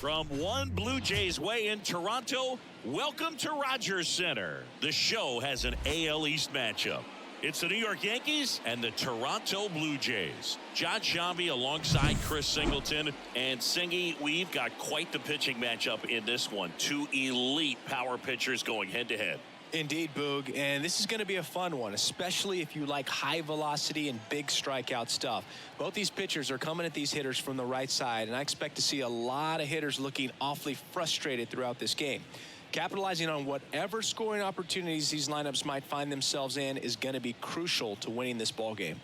From one Blue Jays way in Toronto, welcome to Rogers Center. The show has an AL East matchup. It's the New York Yankees and the Toronto Blue Jays. John Shambi alongside Chris Singleton. And Singy, we've got quite the pitching matchup in this one. Two elite power pitchers going head-to-head. Indeed, Boog, and this is going to be a fun one, especially if you like high velocity and big strikeout stuff. Both these pitchers are coming at these hitters from the right side, and I expect to see a lot of hitters looking awfully frustrated throughout this game. Capitalizing on whatever scoring opportunities these lineups might find themselves in is going to be crucial to winning this ball game.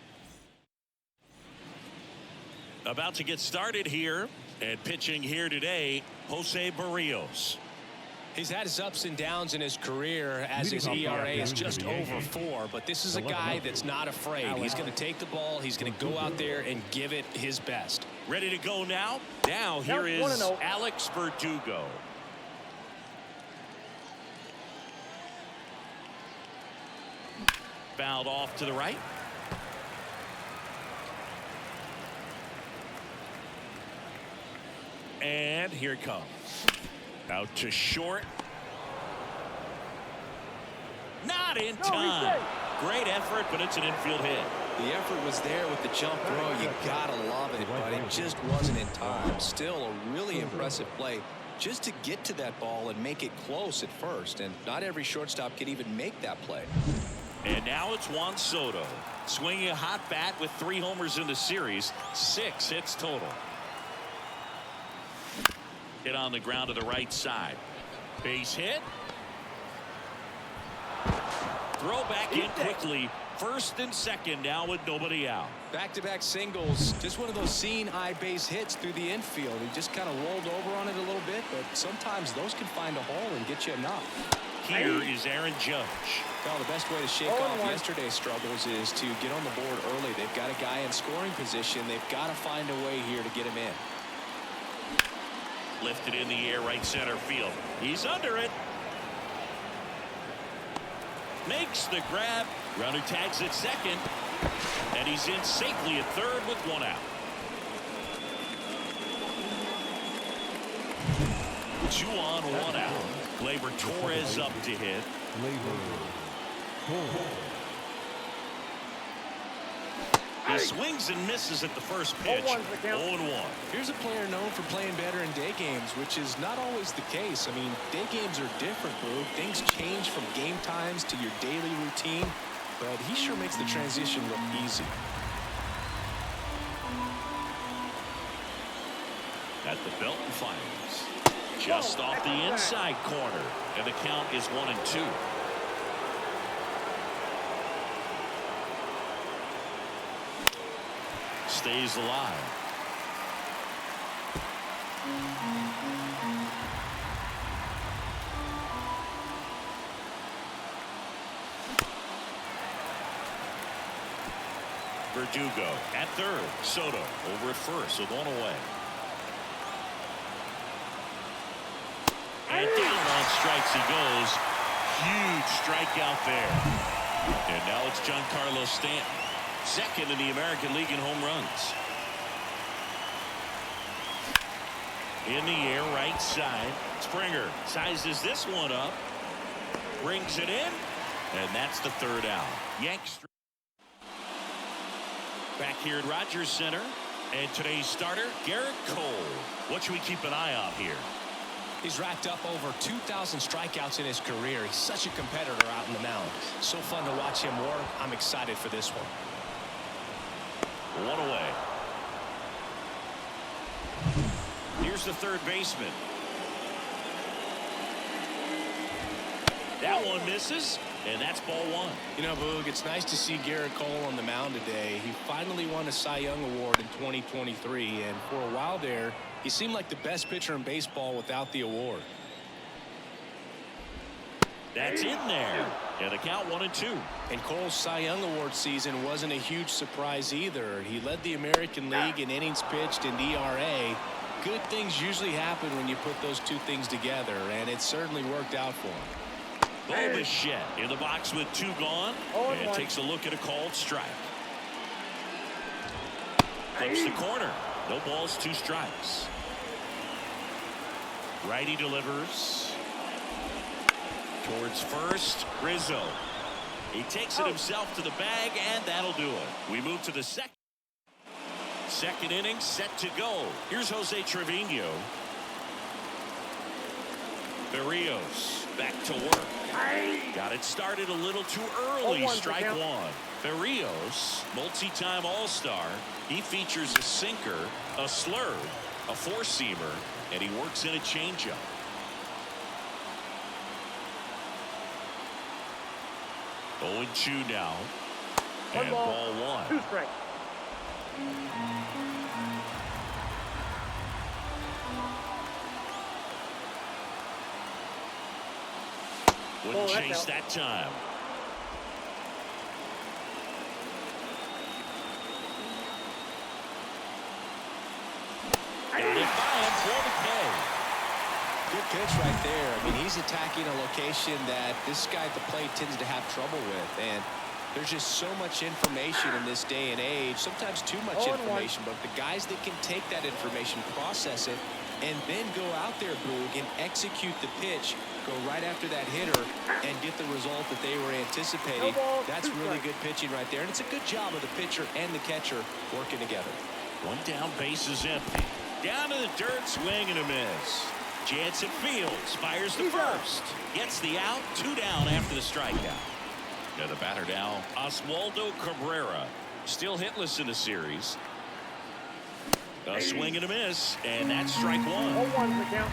About to get started here, and pitching here today, Jose Barrios. He's had his ups and downs in his career as his ERA is just over 4, but this is a guy that's not afraid. He's going to take the ball, he's going to go out there and give it his best. Ready to go now? Now here is Alex Verdugo. Fouled off to the right. And here it comes. Out to short. Not in time. Great effort, but it's an infield hit. The effort was there with the jump throw. You gotta love it, but it just wasn't in time. Still a really impressive play just to get to that ball and make it close at first. And not every shortstop can even make that play. And now it's Juan Soto. Swinging a hot bat with 3 homers in the series. 6 hits total. Hit on the ground to the right side. Base hit. Throw back in quickly. First and second now with nobody out. Back-to-back singles. Just one of those seeing eye base hits through the infield. He just kind of rolled over on it a little bit, but sometimes those can find a hole and get you a knock. Here is Aaron Judge. Well, the best way to shake off yesterday's struggles is to get on the board early. They've got a guy in scoring position. They've got to find a way here to get him in. Lifted in the air, right center field. He's under it. Makes the grab. Runner tags at second. And he's in safely at third with 1 out. 2 on, 1 out. Gleyber Torres up to hit. He swings and misses at the first pitch. 0-1. Here's a player known for playing better in day games, which is not always the case. I mean, day games are different, Blue. Things change from game times to your daily routine, but he sure makes the transition look easy. At the Daulton Finals. Just off the inside corner, and the count is 1-2. Stays alive. Verdugo at third. Soto over at first with 1 away. And down on strikes he goes. Huge strikeout there. And now it's Giancarlo Stanton. Second in the American League in home runs. In the air, right side. Springer sizes this one up. Brings it in. And that's the 3rd out. Yanks back here at Rogers Center. And today's starter, Gerrit Cole. What should we keep an eye on here? He's racked up over 2,000 strikeouts in his career. He's such a competitor out in the mound. So fun to watch him work. I'm excited for this one. 1 away. Here's the third baseman. That one misses, and that's ball 1. You know, Boog, it's nice to see Gerrit Cole on the mound today. He finally won a Cy Young Award in 2023, and for a while there, he seemed like the best pitcher in baseball without the award. That's in there. And the count 1-2. And Cole's Cy Young Award season wasn't a huge surprise either. He led the American League in innings pitched and ERA. Good things usually happen when you put those two things together, and it certainly worked out for him. Bichette in the box with 2 gone, and takes a look at a called strike. Flips the corner. No balls, 2 strikes. Righty delivers towards first. Rizzo. He takes it himself to the bag, and that'll do it. We move to the second inning, set to go. Here's Jose Trevino. Berrios back to work. Got it started a little too early. Strike one. Berrios, multi-time All-Star. He features a sinker, a slurve, a four-seamer, and he works in a changeup. Oh, 0-2 now. And ball one. 2 strikes. Wouldn't chase that time. Got it by him for the K. Good pitch right there. I mean, he's attacking a location that this guy at the plate tends to have trouble with. And there's just so much information in this day and age, sometimes too much information. But the guys that can take that information, process it, and then go out there, Boog, and execute the pitch, go right after that hitter, and get the result that they were anticipating. That's really good pitching right there. And it's a good job of the pitcher and the catcher working together. One down, base is empty. Down to the dirt, swing and a miss. Jansen fields, fires to first. Gets the out, 2 down after the strikeout. Now the batter now, Oswaldo Cabrera. Still hitless in the series. A swing and a miss, and that's strike one. 0-1 the count.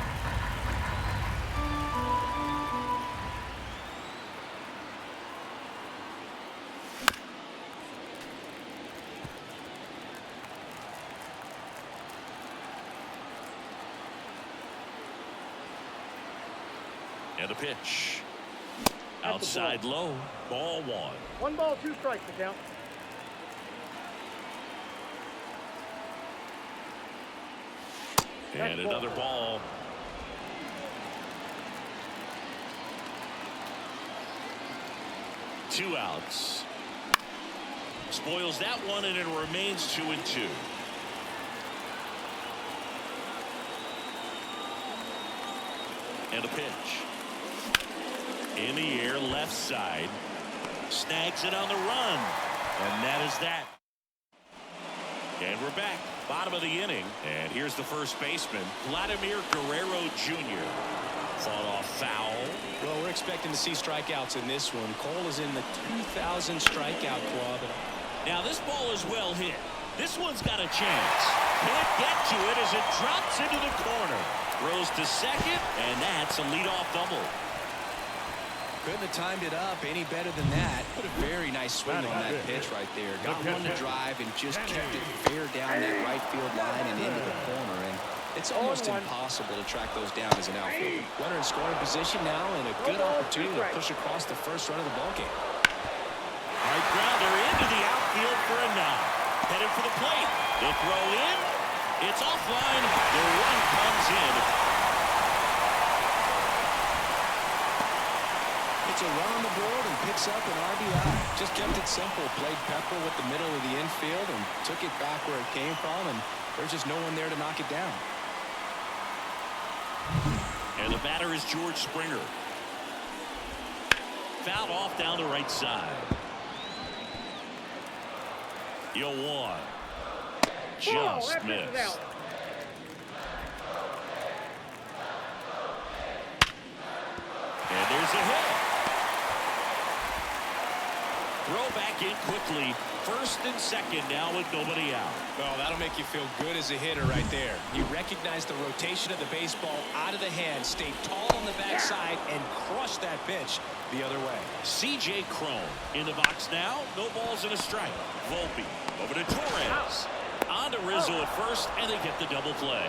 And the pitch. Outside low. Ball one. 1 ball, 2 strikes the count. And another ball. Two outs. Spoils that one, and it remains 2-2. And a pitch. In the air, left side. Snags it on the run. And that is that. And we're back. Bottom of the inning. And here's the first baseman, Vladimir Guerrero Jr. Fought off foul. Well, we're expecting to see strikeouts in this one. Cole is in the 2,000 strikeout club. Now this ball is well hit. This one's got a chance. Can't get to it as it drops into the corner. Throws to second, and that's a leadoff double. Couldn't have timed it up any better than that. Put a very nice swing on that pitch right there. Got one to drive and just kept it fair down that right field line and into the corner. And it's almost impossible to track those down as an outfielder. Runner in scoring position now, and a good opportunity to push across the first run of the ballgame. Right grounder into the outfield for a knock. Headed for the plate. The throw in. It's offline. The run comes in. It's a run on the board and picks up an RBI. Just kept it simple. Played pepper with the middle of the infield and took it back where it came from, and there's just no one there to knock it down. And the batter is George Springer. Fouled off down the right side. 0-1. Just missed. And there's a hit. Throw back in quickly. First and second now with nobody out. Well, that'll make you feel good as a hitter right there. You recognize the rotation of the baseball out of the hand, stay tall on the backside, and crush that pitch the other way. C.J. Cron in the box now. No balls and a strike. Volpe over to Torres. On to Rizzo at first, and they get the double play.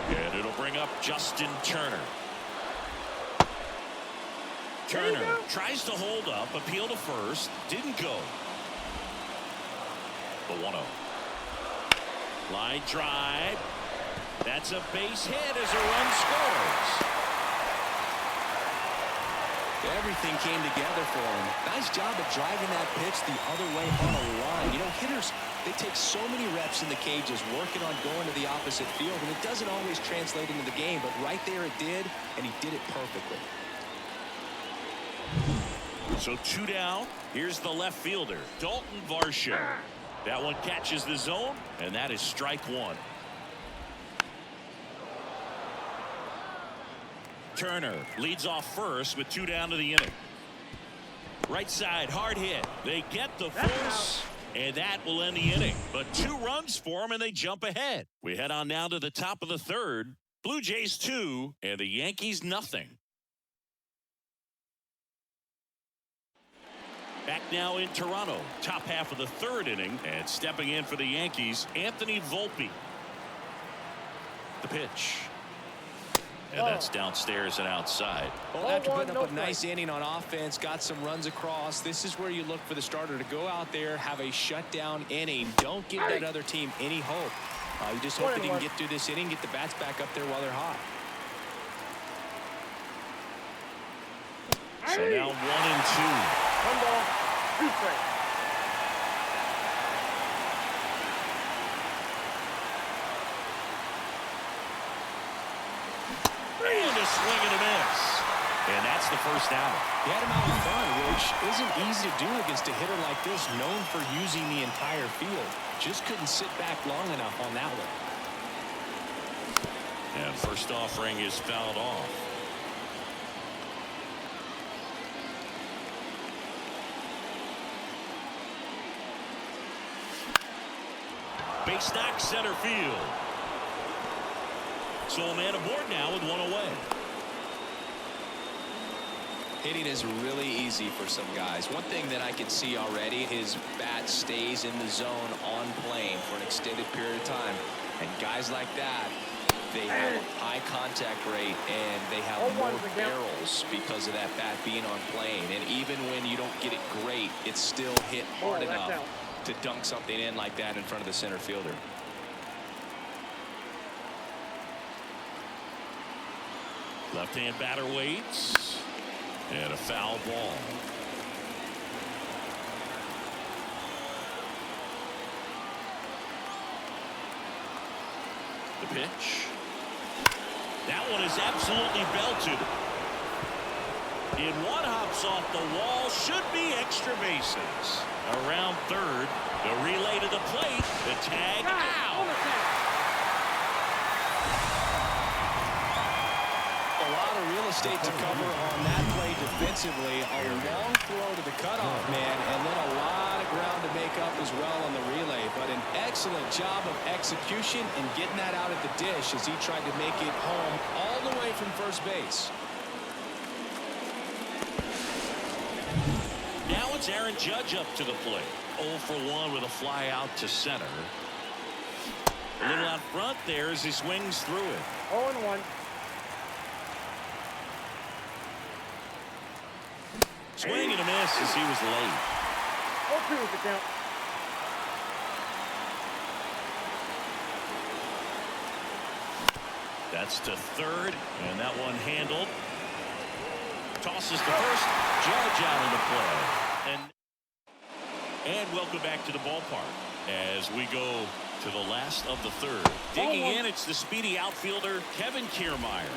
And it'll bring up Justin Turner. Turner tries to hold up, appeal to first, didn't go. The 1-0. Line drive. That's a base hit as a run scores. Everything came together for him. Nice job of driving that pitch the other way on a line. You know, hitters hitters, they take so many reps in the cages working on going to the opposite field, and it doesn't always translate into the game, but right there it did, and he did it perfectly. So 2 down. Here's the left fielder, Daulton Varsho. That one catches the zone, and that is strike 1. Turner leads off first with 2 down to the inning. Right side, hard hit. They get the force, and that will end the inning. But 2 runs for them, and they jump ahead. We head on now to the top of the 3rd. Blue Jays 2, and the Yankees nothing. Back now in Toronto, top half of the 3rd inning, and stepping in for the Yankees, Anthony Volpe. The pitch. And that's downstairs and outside. Well, after putting up a nice inning on offense, got some runs across, this is where you look for the starter to go out there, have a shutdown inning. Don't give that other team any hope. You just hope that he can get through this inning, get the bats back up there while they're hot. So now 1 and 2. 1 ball, 2 strikes. And a swing and a miss. And that's the first out. He had him out in front, which isn't easy to do against a hitter like this, known for using the entire field. Just couldn't sit back long enough on that one. And first offering is fouled off. Base knock center field. So a man aboard now with 1 away. Hitting is really easy for some guys. One thing that I can see already, his bat stays in the zone on plane for an extended period of time. And guys like that, they have a high contact rate and they have more barrels because of that bat being on plane. And even when you don't get it great, it's still hit hard enough to dunk something in like that in front of the center fielder. Left-hand batter waits. And a foul ball. The pitch. That one is absolutely belted. In one hops off the wall. Should be extra bases. Around 3rd. The relay to the plate. The tag out. A lot of real estate to cover on that play defensively. A long throw to the cutoff man, and then a lot of ground to make up as well on the relay. But an excellent job of execution and getting that out at the dish as he tried to make it home all the way from first base. Now it's Aaron Judge up to the plate. 0 for 1 with a fly out to center. A little out front there as he swings through it. 0 and 1. Swing and a miss as he was late. 0-2 is the count. That's to 3rd, and that one handled. Tosses to first. Judge out of the play. And welcome back to the ballpark as we go to the last of the 3rd. Digging in, it's the speedy outfielder, Kevin Kiermaier.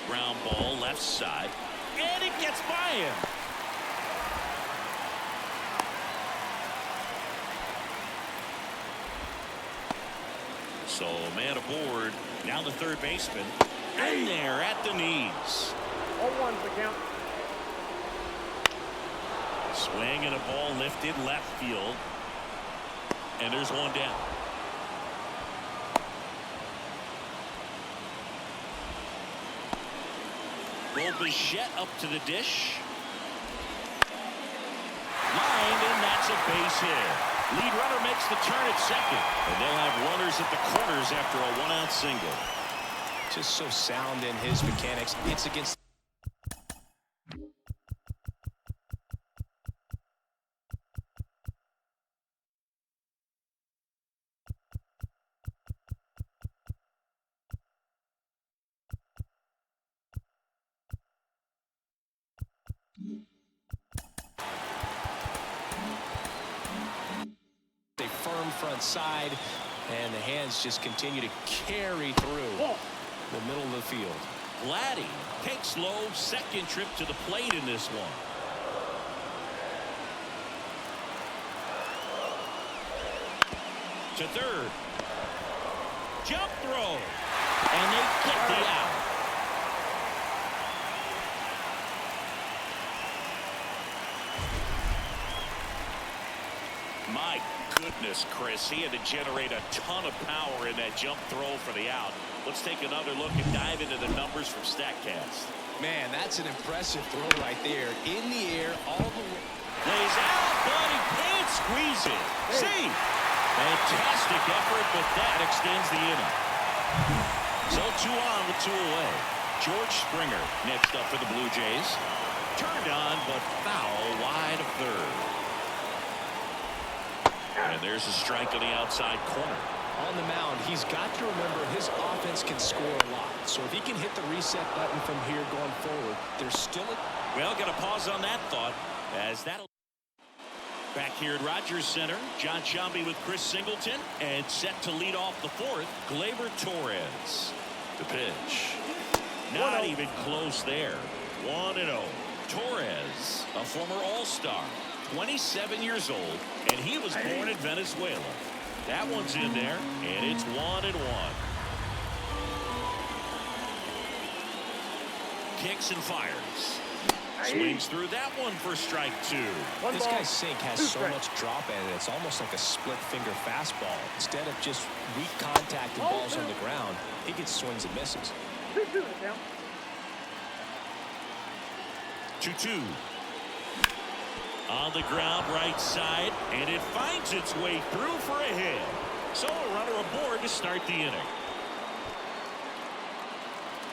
Ground ball left side, and it gets by him. So man aboard. Now the 3rd baseman in there at the knees. 0-1 is the count. Swing and a ball lifted left field, and there's one down. Bichette up to the dish. Lined, and that's a base hit. Lead runner makes the turn at 2nd. And they'll have runners at the corners after a 1-out single. Just so sound in his mechanics. It's against front side, and the hands just continue to carry through the middle of the field. Vladdy takes low, second trip to the plate in this one. To third. Jump throw. And they get the out. My goodness, Chris. He had to generate a ton of power in that jump throw for the out. Let's take another look and dive into the numbers from StatCast. Man, that's an impressive throw right there. In the air, all the way. Lays out, but he can't squeeze it. See? Fantastic effort, but that extends the inning. So 2 on with 2 away. George Springer next up for the Blue Jays. Turned on, but foul wide of third. And there's a strike on the outside corner. On the mound, he's got to remember his offense can score a lot. So if he can hit the reset button from here going forward, there's still a... Well, got to pause on that thought as that'll... Back here at Rogers Center, John Sciambi with Chris Singleton, and set to lead off the fourth, Gleyber Torres. The pitch. Not even close there. 1-0. Torres, a former All-Star, 27 years old, and he was born in Venezuela. That one's in there, and it's 1-1. Kicks and fires. Swings through that one for strike 2. This guy's sink has so much drop in it. It's almost like a split finger fastball. Instead of just weak contact and balls on the ground, he gets swings and misses. 2-2. On the ground right side, and it finds its way through for a hit. So a runner aboard to start the inning.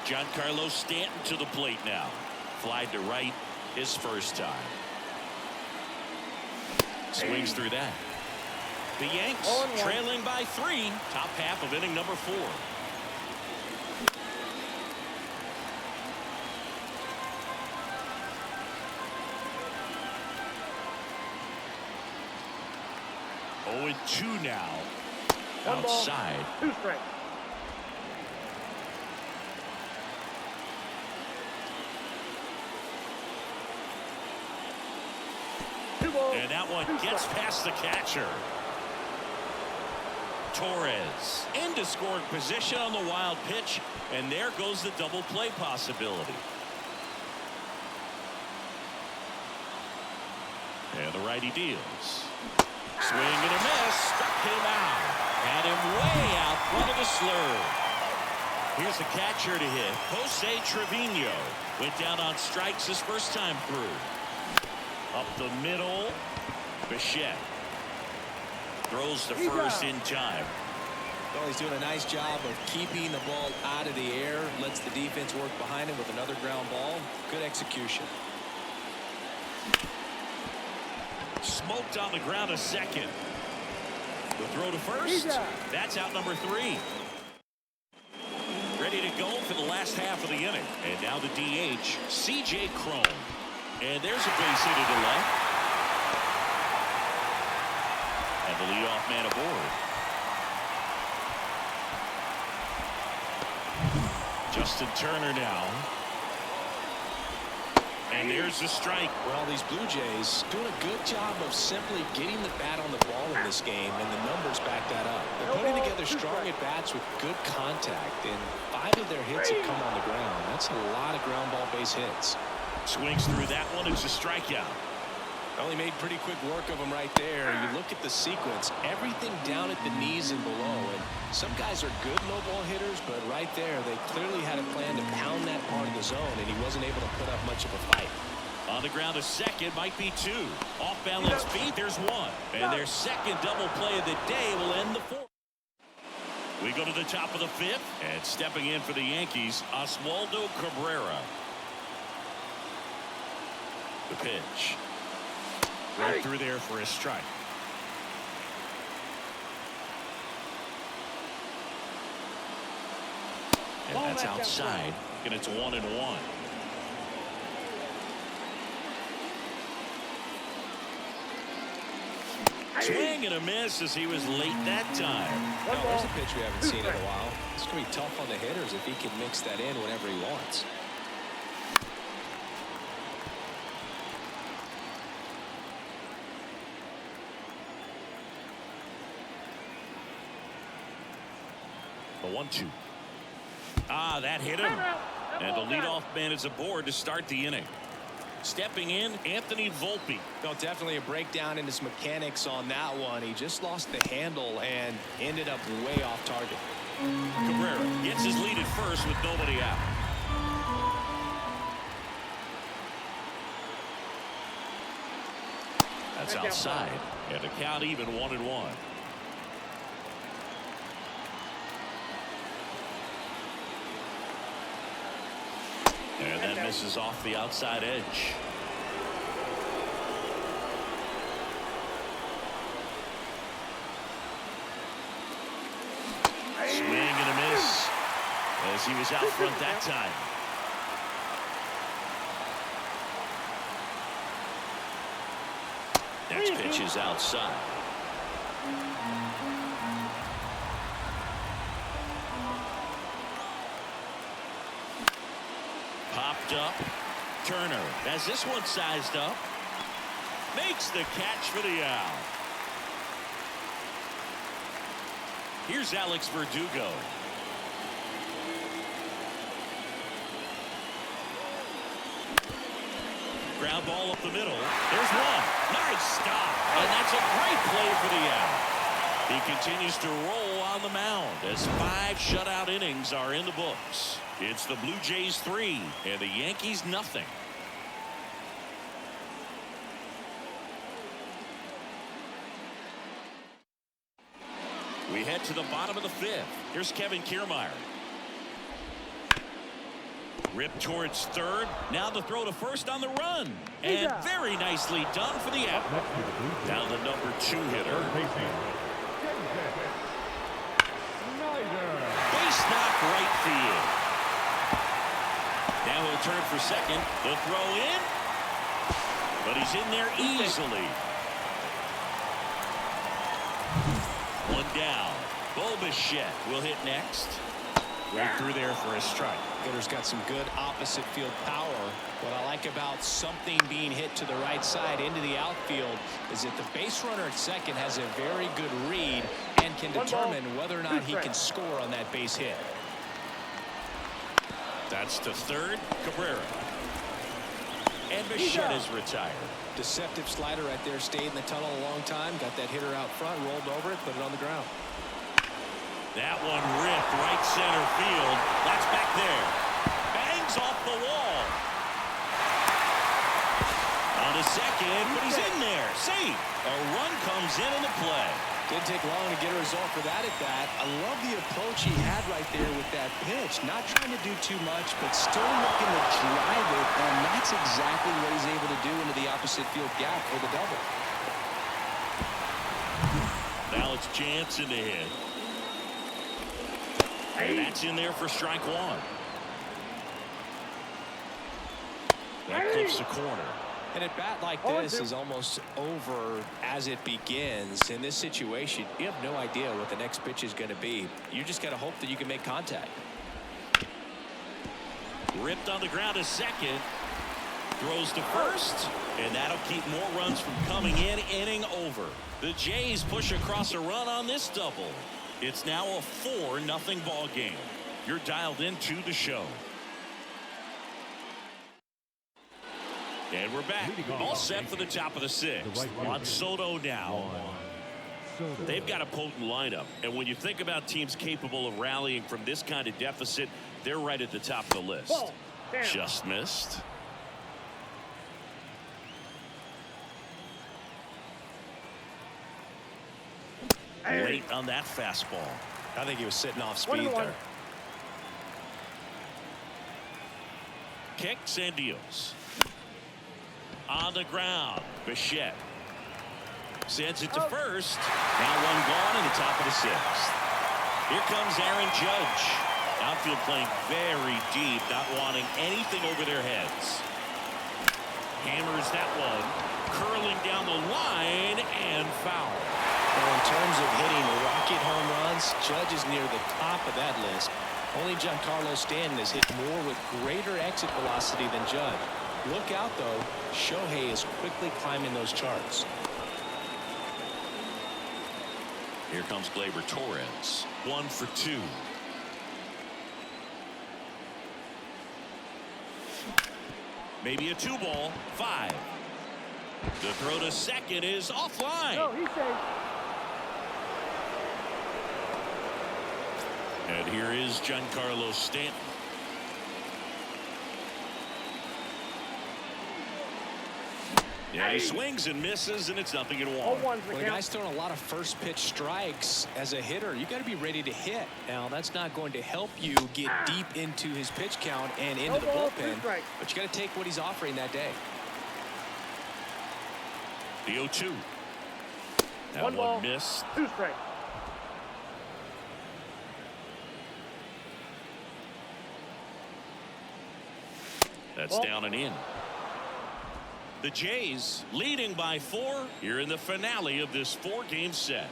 Giancarlo Stanton to the plate now. Fly to right his first time. Swings through that. The Yanks trailing by 3. Top half of inning number 4. Oh, 2 now. Outside. 2 strikes. And that one gets past the catcher. Torres into scoring position on the wild pitch, and there goes the double play possibility. And the righty deals. Swing and a miss. Struck him out. Had him way out front of the slurve. Here's the catcher to hit. Jose Trevino went down on strikes his first time through. Up the middle. Bichette throws the first in time. Well, he's doing a nice job of keeping the ball out of the air. Lets the defense work behind him with another ground ball. Good execution. Smoked on the ground a second. The throw to first. That's out number 3. Ready to go for the last half of the inning. And now the DH, C.J. Cron. And there's a base hit to the left. And the leadoff man aboard. Justin Turner now. And there's the strike. Well, these Blue Jays doing a good job of simply getting the bat on the ball in this game, and the numbers back that up. They're putting together strong at-bats with good contact, and 5 of their hits have come on the ground. That's a lot of ground ball base hits. Swings through that one. It's a strikeout. Well, he made pretty quick work of him right there. You look at the sequence, everything down at the knees and below. And some guys are good low ball hitters, but right there, they clearly had a plan to pound that part of the zone, and he wasn't able to put up much of a fight. On the ground, a second, might be 2. Off balance beat, there's 1. And their second double play of the day will end the 4th. We go to the top of the 5th, and stepping in for the Yankees, Oswaldo Cabrera. The pitch. Right through there for a strike. And that's outside, and it's 1-1. Swing and a miss as he was late that time. Now, there's a pitch we haven't seen in a while. It's going to be tough on the hitters if he can mix that in whenever he wants. The 1-2. Ah, that hit him. And the leadoff man is aboard to start the inning. Stepping in, Anthony Volpe. No, definitely a breakdown in his mechanics on that one. He just lost the handle and ended up way off target. Guerrero gets his lead at first with nobody out. That's outside. And the count even 1-1. And then misses off the outside edge. Swing and a miss as he was out front that time. Next pitch is outside. Popped up. Turner has this one sized up. Makes the catch for the out. Here's Alex Verdugo. Ground ball up the middle. There's one. Nice stop. And that's a great play for the out. He continues to roll on the mound as 5 shutout innings are in the books. It's the Blue Jays 3 and the Yankees nothing. We head to the bottom of the 5th. Here's Kevin Kiermaier. Ripped towards third. Now the throw to first on the run. And very nicely done for the out. Down the number 2 hitter. Base knock right field. Now he'll turn for second. The throw in. But he's in there easily. One down. Bichette will hit next. Right through there for a strike. Hitter's got some good opposite field power. What I like about something being hit to the right side into the outfield is that the base runner at second has a very good read and can determine whether or not he can score on that base hit. That's to third. Cabrera. And Bichette is retired. Deceptive slider right there. Stayed in the tunnel a long time. Got that hitter out front. Rolled over it. Put it on the ground. That one ripped right center field. That's back there. Bangs off the wall. On to second, but he's in there. Safe. A run comes in the play. Didn't take long to get a result for that at bat. I love the approach he had right there with that pitch. Not trying to do too much, but still looking to drive it, and that's exactly what he's able to do into the opposite field gap for the double. Now it's Jansen to hit. And that's in there for strike 1. That clips the corner. And at bat like this is almost over as it begins. In this situation, you have no idea what the next pitch is going to be. You just got to hope that you can make contact. Ripped on the ground to second. Throws to first. And that'll keep more runs from coming in. Inning over. The Jays push across a run on this double. It's now a 4-0 ball game. You're dialed into the show. And we're back. All set for the top of the 6th. On Soto now. They've got a potent lineup. And when you think about teams capable of rallying from this kind of deficit, they're right at the top of the list. Just missed. Late on that fastball. I think he was sitting off speed there. Kicks and deals. On the ground. Bichette sends it to first. Now one gone in the top of the 6th. Here comes Aaron Judge. Outfield playing very deep, not wanting anything over their heads. Hammers that one. Curling down the line and foul. of hitting rocket home runs, Judge is near the top of that list. Only Giancarlo Stanton has hit more with greater exit velocity than Judge. Look out, though. Shohei is quickly climbing those charts. Here comes Gleyber Torres. 1 for 2. Maybe a 2-ball. 5. The throw to second is offline. No, he's safe. And here is Giancarlo Stanton. Yeah, he swings and misses, and it's 0-1. 0-1's the Well, the count. guy's throwing a lot of first pitch strikes. As a hitter, you got to be ready to hit. Now, that's not going to help you get deep into his pitch count and into the ball, bullpen, 2 strikes. but you got to take what he's offering that day. The 0-2. That 1 ball, one missed. 2 strikes. That's down and in. The Jays leading by 4 here in the finale of this 4-game set.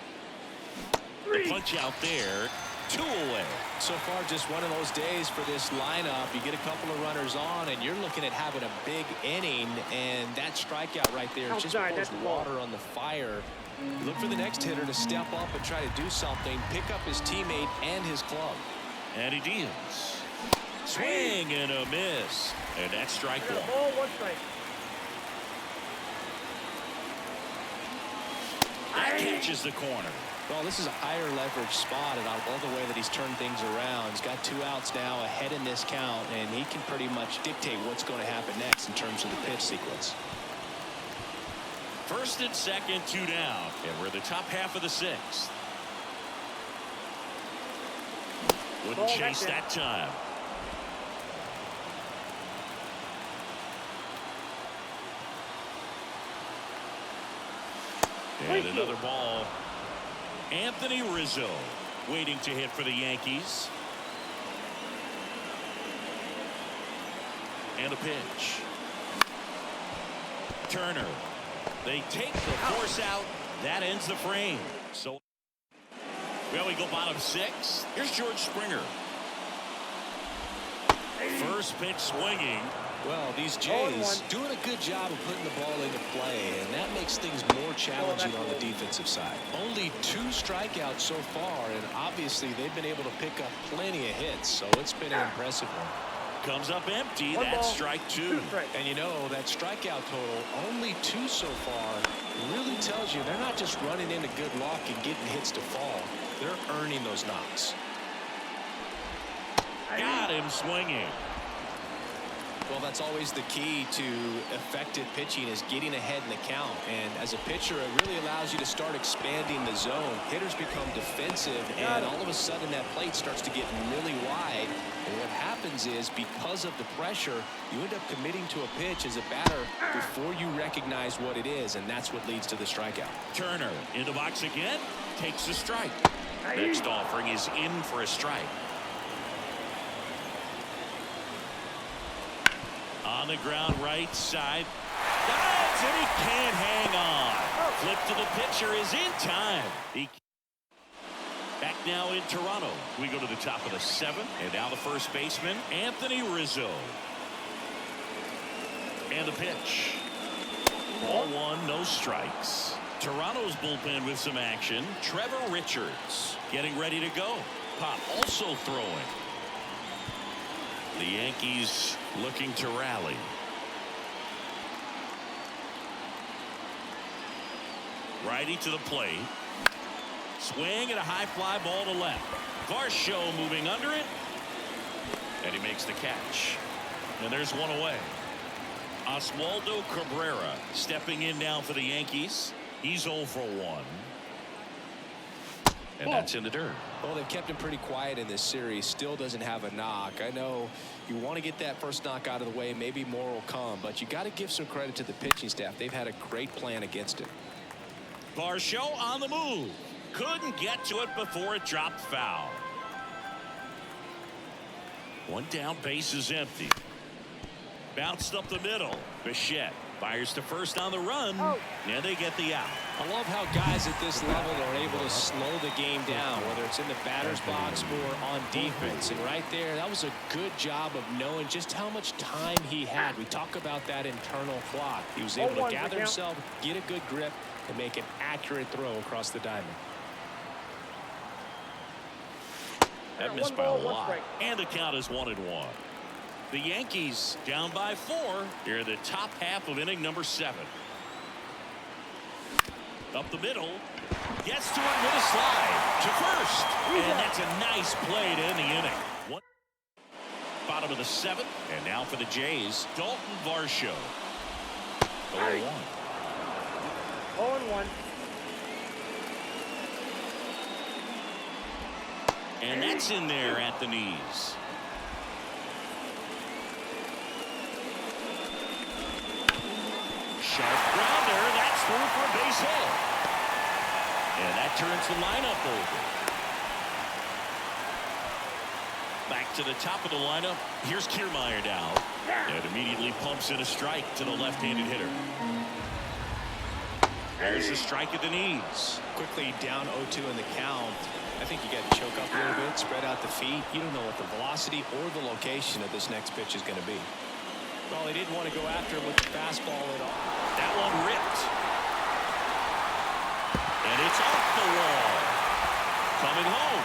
The punch out there, 2 away. So far, just one of those days for this lineup. You get a couple of runners on, and you're looking at having a big inning, and that strikeout right there just Outside, pours that's the ball. water on the fire. Look for the next hitter to step up and try to do something, pick up his teammate and his club. And he deals. Swing and a miss. And that's strike Got a 1. ball, 1 strike. That catches the corner. Well, this is a higher leverage spot, and I love the way that he's turned things around. He's got 2 outs now ahead in this count, and he can pretty much dictate what's going to happen next in terms of the pitch sequence. First and second, 2 down. And we're in the top half of the 6th. Wouldn't Ball chase back that time. And another ball. Anthony Rizzo waiting to hit for the Yankees. And a pitch. Turner. They take the force out. That ends the frame. So, well, we go bottom 6. Here's George Springer. First pitch swinging. Well, these Jays doing a good job of putting the ball into play, and that makes things more challenging on the defensive side. Only 2 strikeouts so far, and obviously they've been able to pick up plenty of hits, so it's been an impressive one. Comes up empty. 1 That's ball, strike 2. 2 strikes. And you know, that strikeout total, only 2 so far, really tells you they're not just running into good luck and getting hits to fall. They're earning those knocks. Got him swinging. Well, that's always the key to effective pitching, is getting ahead in the count. And as a pitcher, it really allows you to start expanding the zone. Hitters become defensive, and all of a sudden that plate starts to get really wide. And what happens is, because of the pressure, you end up committing to a pitch as a batter before you recognize what it is, and that's what leads to the strikeout. Turner in the box again. Takes a strike. Next offering is in for a strike. On the ground right side. Dives, and he can't hang on. Flip to the pitcher is in time. Back now in Toronto. We go to the top of the 7th. And now the first baseman, Anthony Rizzo. And the pitch. Ball 1, no strikes. Toronto's bullpen with some action. Trevor Richards getting ready to go. Pop also throwing. The Yankees looking to rally. Righty to the plate. Swing and a high fly ball to left. Varsho moving under it. And he makes the catch. And there's 1 away. Oswaldo Cabrera stepping in now for the Yankees. He's 0 for 1. And that's in the dirt. Well, they've kept him pretty quiet in this series. Still doesn't have a knock. I know you want to get that first knock out of the way. Maybe more will come. But you got to give some credit to the pitching staff. They've had a great plan against it. Varsho on the move. Couldn't get to it before it dropped foul. 1 down, base is empty. Bounced up the middle. Bichette Fires to first on the run. Oh. And they get the out. I love how guys at this level are able to slow the game down, whether it's in the batter's box or on defense. And right there, that was a good job of knowing just how much time he had. We talk about that internal clock. He was able to gather himself, get a good grip, and make an accurate throw across the diamond. That missed by a lot. And the count is 1-1. The Yankees down by 4 here in the top half of inning number 7. Up the middle. Gets to it with a slide to first. And that's a nice play to end the inning. Bottom of the 7th. And now for the Jays, Daulton Varsho. 0-1. 0-1. And that's in there at the knees. Sharp grounder. That's through for a base hit. And that turns the lineup over. Back to the top of the lineup. Here's Kiermaier now. And immediately pumps in a strike to the left-handed hitter. There's a strike at the knees. Quickly down 0-2 in the count. I think you got to choke up a little bit, spread out the feet. You don't know what the velocity or the location of this next pitch is going to be. Well, he didn't want to go after him with the fastball at all. That one ripped. And it's off the wall. Coming home.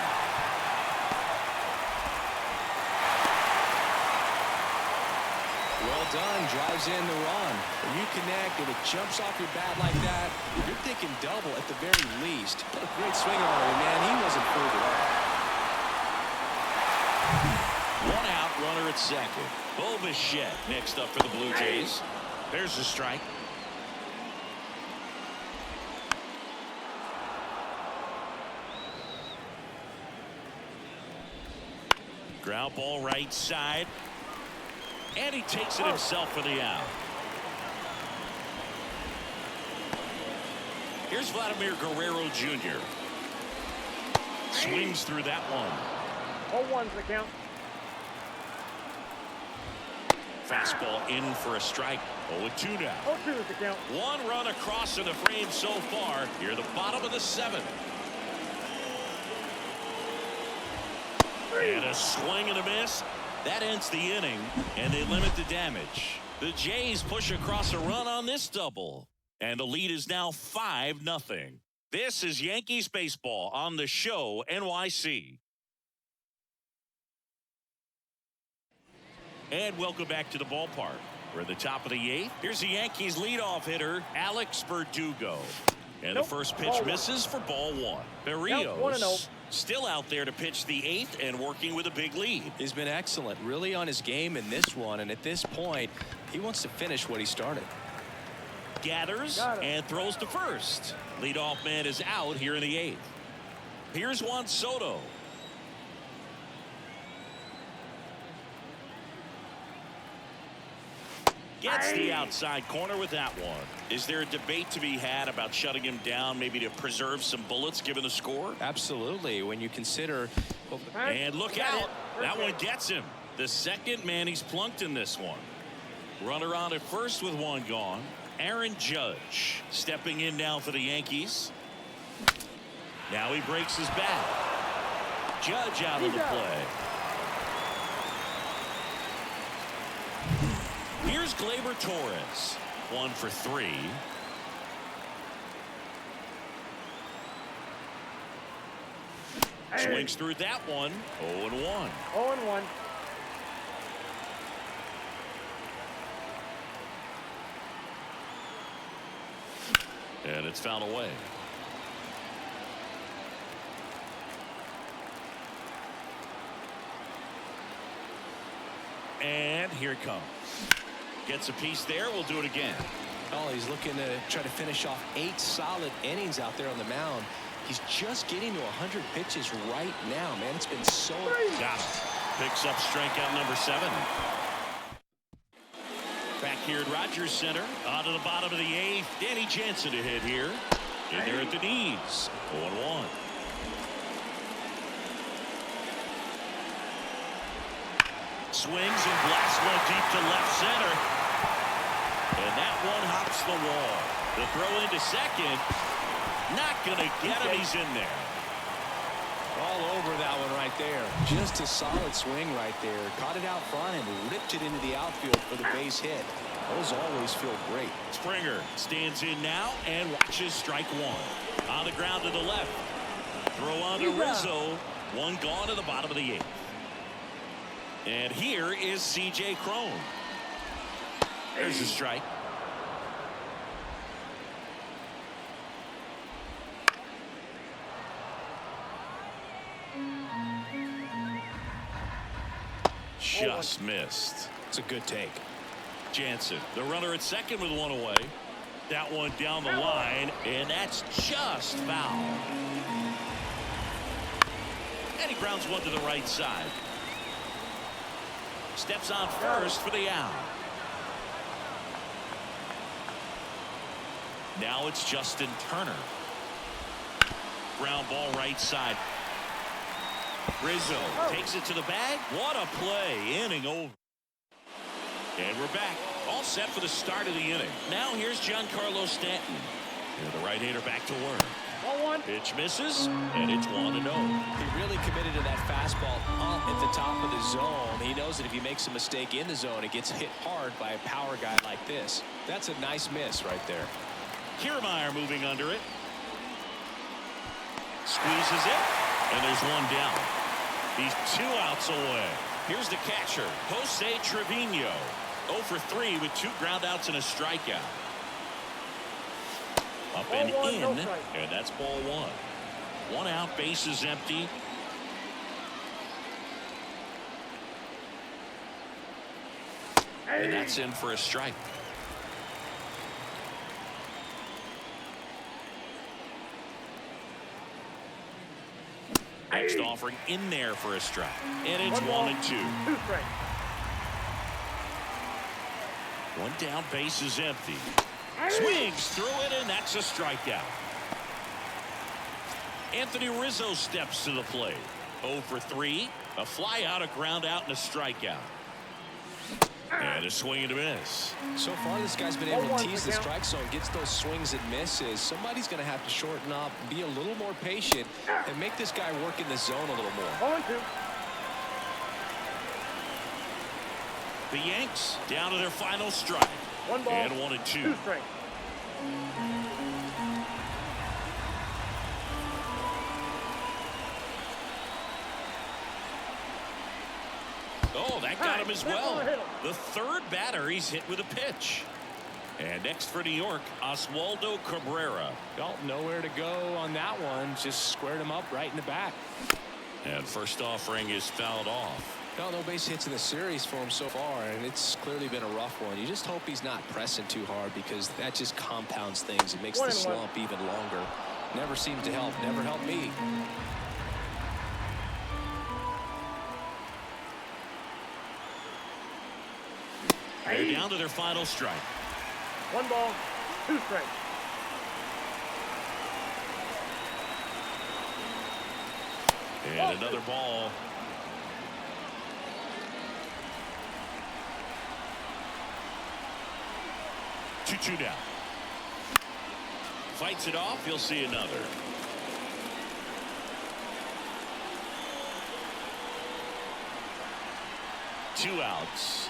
Well done. Drives in the run. When you connect and it jumps off your bat like that, you're thinking double at the very least. What a great swing on it, man. He wasn't fooled at all. One out, runner at second. Bichette next up for the Blue Jays. There's the strike. Ground ball right side. And he takes it himself for the out. Here's Vladimir Guerrero Jr. Swings through that one. 0-1's the count. Fastball in for a strike. 0-2 now. 0-2 is the count. One run across in the frame so far. Here, the bottom of the 7th. And a swing and a miss. That ends the inning, and they limit the damage. The Jays push across a run on this double, and the lead is now 5-0. This is Yankees baseball on the show NYC. And welcome back to the ballpark. We're at the top of the 8th. Here's the Yankees leadoff hitter, Alex Verdugo. And the first pitch misses for ball 1. Berrios still out there to pitch the 8th and working with a big lead. He's been excellent, really on his game in this one, and at this point, he wants to finish what he started. Gathers and throws to first. Leadoff man is out here in the 8th. Here's Juan Soto. Gets the outside corner with that one. Is there a debate to be had about shutting him down, maybe to preserve some bullets given the score? Absolutely. When you consider. And look at it. That one gets him. The second man he's plunked in this one. Runner on at first with one gone. Aaron Judge stepping in now for the Yankees. Now he breaks his bat. Judge out of the play. Here's Gleyber Torres. 1 for 3. Swings through that one. 0-1. 0-1. And it's fouled away. And here it comes. Gets a piece there. We'll do it again. Oh, he's looking to try to finish off 8 solid innings out there on the mound. He's just getting to 100 pitches right now, man. It's been so. Got him. Picks up strikeout number 7. Back here at Rogers Center. On to the bottom of the 8th. Danny Jansen to hit here. In there at the knees. 0-1. Swings and blasts one deep to left center. And that one hops the wall. The throw into second. Not going to get him. He's in there. All over that one right there. Just a solid swing right there. Caught it out front and ripped it into the outfield for the base hit. Those always feel great. Springer stands in now and watches strike one. On the ground to the left. Throw on to Rizzo. One gone to the bottom of the eighth. And here is C.J. Cron. There's a strike. Just missed. It's a good take. Jansen, the runner at second with one away. That one down the line, and that's just foul. And he grounds one to the right side. Steps on first for the out. Now it's Justin Turner. Ground ball right side. Rizzo takes it to the bag. What a play. Inning over. And we're back. All set for the start of the inning. Now here's Giancarlo Stanton. And the right-hander back to work. 1-1. Pitch misses, and it's 1-0. He really committed to that fastball up at the top of the zone. He knows that if he makes a mistake in the zone, it gets hit hard by a power guy like this. That's a nice miss right there. Kiermaier moving under it. Squeezes it, and there's one down. He's 2 outs away. Here's the catcher, Jose Trevino. 0 for 3 with 2 groundouts and a strikeout. Up and in, and that's ball 1. 1 out, bases empty. And that's in for a strike. Next offering in there for a strike. And it's 1-2. 2 strikes. 1 down, base is empty. Swings through it, and that's a strikeout. Anthony Rizzo steps to the plate. 0 for 3. A fly out, a ground out, and a strikeout. And a swing and a miss. So far, this guy's been able to tease the strike zone, gets those swings and misses. Somebody's going to have to shorten up, be a little more patient, and make this guy work in the zone a little more. 0-2. The Yanks down to their final strike. 1 ball. And 1-2. 2 strikes. Oh, that got him as well. The 3rd batter he's hit with a pitch. And next for New York, Oswaldo Cabrera. Felt nowhere to go on that one. Just squared him up right in the back. And first offering is fouled off. No base hits in the series for him so far, and it's clearly been a rough one. You just hope he's not pressing too hard, because that just compounds things. It makes the slump even longer. Never seemed to help. Never helped me. They're down to their final strike. 1 ball. 2 strikes. And another ball. Two down. Fights it off. You'll see another. Two outs.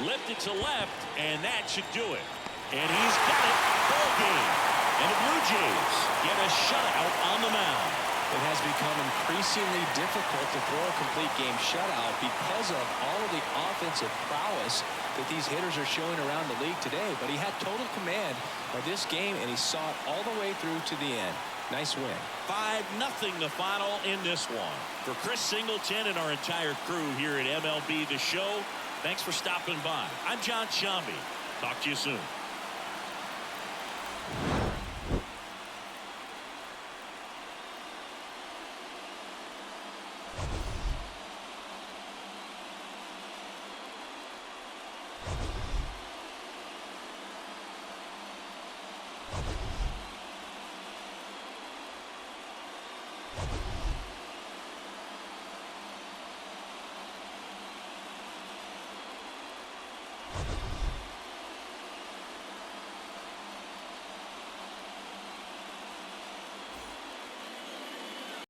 Lifted to left, and that should do it. And he's got it. Ball game. And the Blue Jays get a shutout on the mound. It has become increasingly difficult to throw a complete game shutout because of all of the offensive prowess that these hitters are showing around the league today. But he had total command of this game, and he saw it all the way through to the end. Nice win. 5-0 the final in this one. For Chris Singleton and our entire crew here at MLB The Show, thanks for stopping by. I'm John Shambi. Talk to you soon.